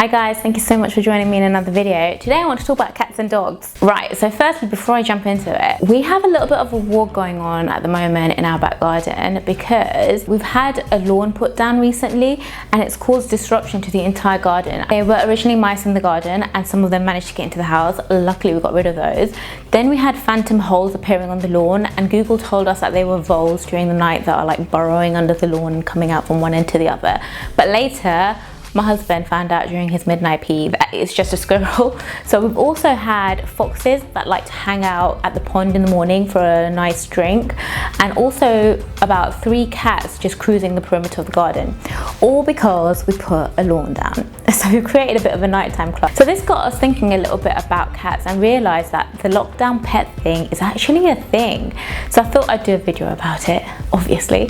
Hi guys, thank you so much for joining me in another video. Today I want to talk about cats and dogs. Right, so firstly, before I jump into it, we have a little bit of a war going on at the moment in our back garden because we've had a lawn put down recently and it's caused disruption to the entire garden. There were originally mice in the garden and some of them managed to get into the house. Luckily we got rid of those. Then we had phantom holes appearing on the lawn and Google told us that they were voles during the night that are like burrowing under the lawn and coming out from one end to the other. But later, my husband found out during his midnight pee that it's just a squirrel. So we've also had foxes that like to hang out at the pond in the morning for a nice drink, and also about 3 cats just cruising the perimeter of the garden, all because we put a lawn down. So we created a bit of a nighttime club. So this got us thinking a little bit about cats and realized that the lockdown pet thing is actually a thing. So I thought I'd do a video about it, obviously.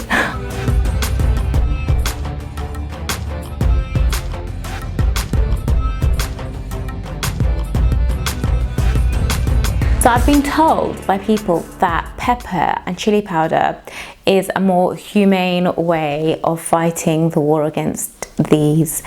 So I've been told by people that pepper and chili powder is a more humane way of fighting the war against these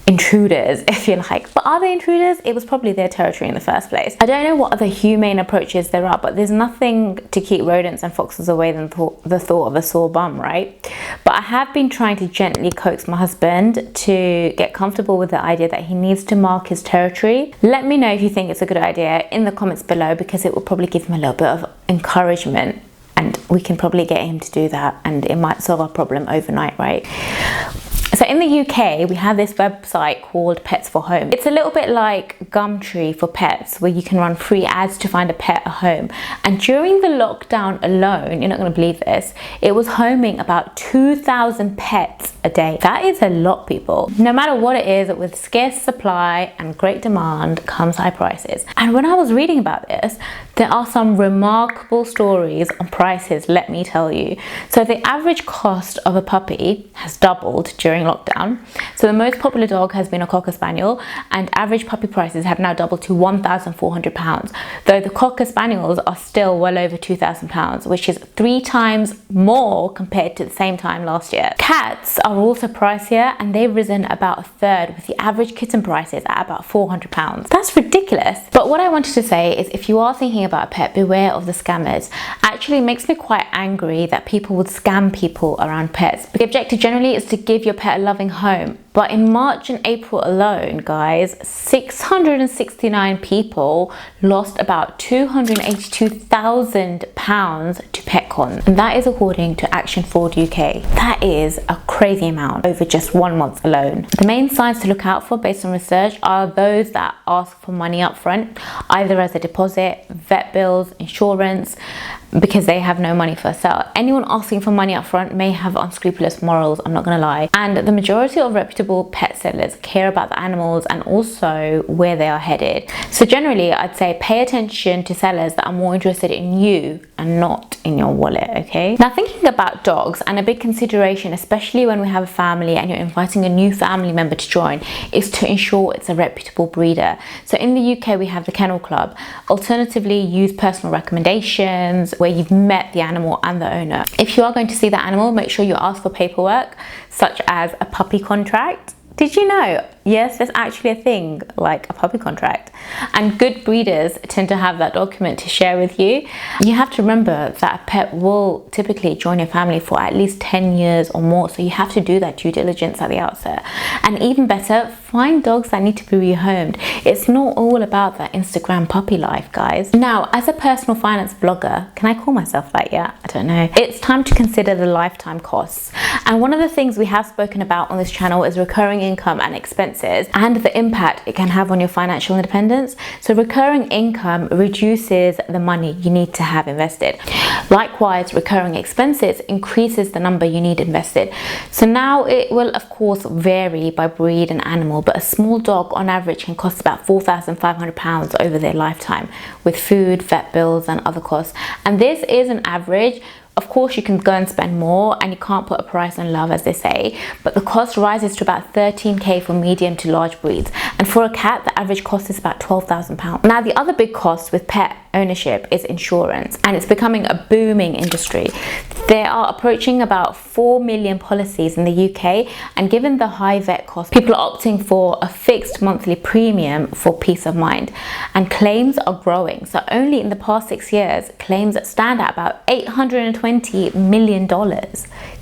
intruders, if you like. But are they intruders? It was probably their territory in the first place. I don't know what other humane approaches there are, but there's nothing to keep rodents and foxes away than the thought of a sore bum, right? But I have been trying to gently coax my husband to get comfortable with the idea that he needs to mark his territory. Let me know if you think it's a good idea in the comments below, because it will probably give him a little bit of encouragement and we can probably get him to do that and it might solve our problem overnight, right? So in the UK, we have this website called Pets for Home. It's a little bit like Gumtree for pets, where you can run free ads to find a pet a home. And during the lockdown alone, you're not going to believe this, it was homing about 2,000 pets a day. That is a lot, people. No matter what it is, with scarce supply and great demand comes high prices. And when I was reading about this, there are some remarkable stories on prices, let me tell you. So the average cost of a puppy has doubled during lockdown. So the most popular dog has been a Cocker Spaniel, and average puppy prices have now doubled to £1,400, though the Cocker Spaniels are still well over £2,000, which is 3 times more compared to the same time last year. Cats are also pricier and they've risen about a third, with the average kitten prices at about £400. That's ridiculous. But what I wanted to say is, if you are thinking about a pet, beware of the scammers. Actually, it makes me quite angry that people would scam people around pets. The objective generally is to give your pet a loving home. But in March and April alone, guys, 669 people lost about £282,000 to PetCon. And that is according to Action Fraud UK. That is a crazy amount over just 1 month alone. The main signs to look out for based on research are those that ask for money up front, either as a deposit, vet bills, insurance, because they have no money for a sale. Anyone asking for money up front may have unscrupulous morals, I'm not gonna lie. And the majority of reputable pet sellers care about the animals and also where they are headed. So generally, I'd say pay attention to sellers that are more interested in you and not in your wallet, okay? Now, thinking about dogs, and a big consideration, especially when we have a family and you're inviting a new family member to join, is to ensure it's a reputable breeder. So in the UK, we have the Kennel Club. Alternatively, use personal recommendations where you've met the animal and the owner. If you are going to see that animal, make sure you ask for paperwork, such as a puppy contract. Did you know? Yes, there's actually a thing like a puppy contract, and good breeders tend to have that document to share with you. You have to remember that a pet will typically join your family for at least 10 years or more, so you have to do that due diligence at the outset. And even better, find dogs that need to be rehomed. It's not all about that Instagram puppy life, guys. Now, as a personal finance blogger, can I call myself that yet? I don't know. It's time to consider the lifetime costs. And one of the things we have spoken about on this channel is recurring income and expenses, and the impact it can have on your financial independence. So recurring income reduces the money you need to have invested. Likewise, recurring expenses increases the number you need invested. So now it will of course vary by breed and animal, but a small dog on average can cost about £4,500 over their lifetime, with food, vet bills and other costs. And this is an average. Of course, you can go and spend more, and you can't put a price on love, as they say, but the cost rises to about 13k for medium to large breeds, and And for a cat, the average cost is about £12,000. Now, the other big cost with pet ownership is insurance, and it's becoming a booming industry. There are approaching about 4 million policies in the UK, and given the high vet cost, people are opting for a fixed monthly premium for peace of mind, and claims are growing. So only in the past 6 years, claims stand at about $820 million.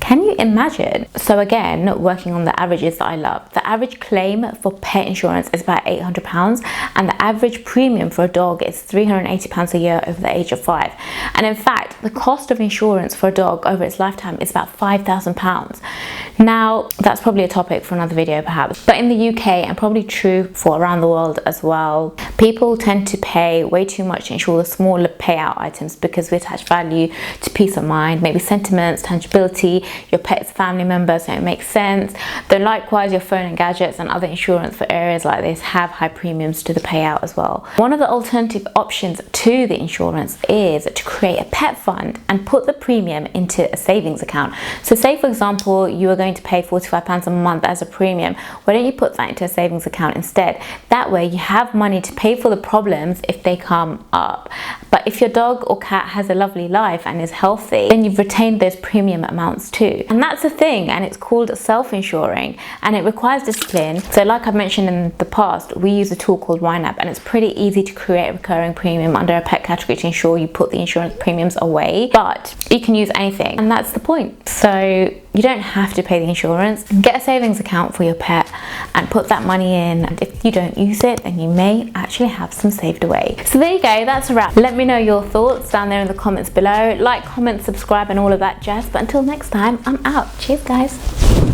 Can you imagine? So again, working on the averages that I love, the average claim for pet insurance is about £800, and the average premium for a dog is £380 a year over the age of 5. And in fact, the cost of insurance for a dog over its lifetime is about £5,000. Now, that's probably a topic for another video perhaps, but in the UK, and probably true for around the world as well, people tend to pay way too much to insure the smaller payout items because we attach value to peace of mind, maybe sentiments, tangibility, your pet's family members, so it makes sense. Then likewise, your phone and gadgets and other insurance for areas like this have high premiums to the payout as well. One of the alternative options to the insurance is to create a pet fund and put the premium into a savings account. So say for example, you are going to pay £45 a month as a premium. Why don't you put that into a savings account instead? That way you have money to pay for the problems if they come up. But if your dog or cat has a lovely life and is healthy, then you've retained those premium amounts too. And that's the thing, and it's called self-insuring, and it requires discipline. So like I've mentioned in the past, we use a tool called YNAB, and it's pretty easy to create a recurring premium under a pet category to ensure you put the insurance premiums away, but you can use anything, and that's the point. So you don't have to pay the insurance. Get a savings account for your pet and put that money in, and if you don't use it, then you may actually have some saved away. So there you go, that's a wrap. Let me know your thoughts down there in the comments below. Like, comment, subscribe and all of that jazz, but until next time, I'm out. Cheers guys.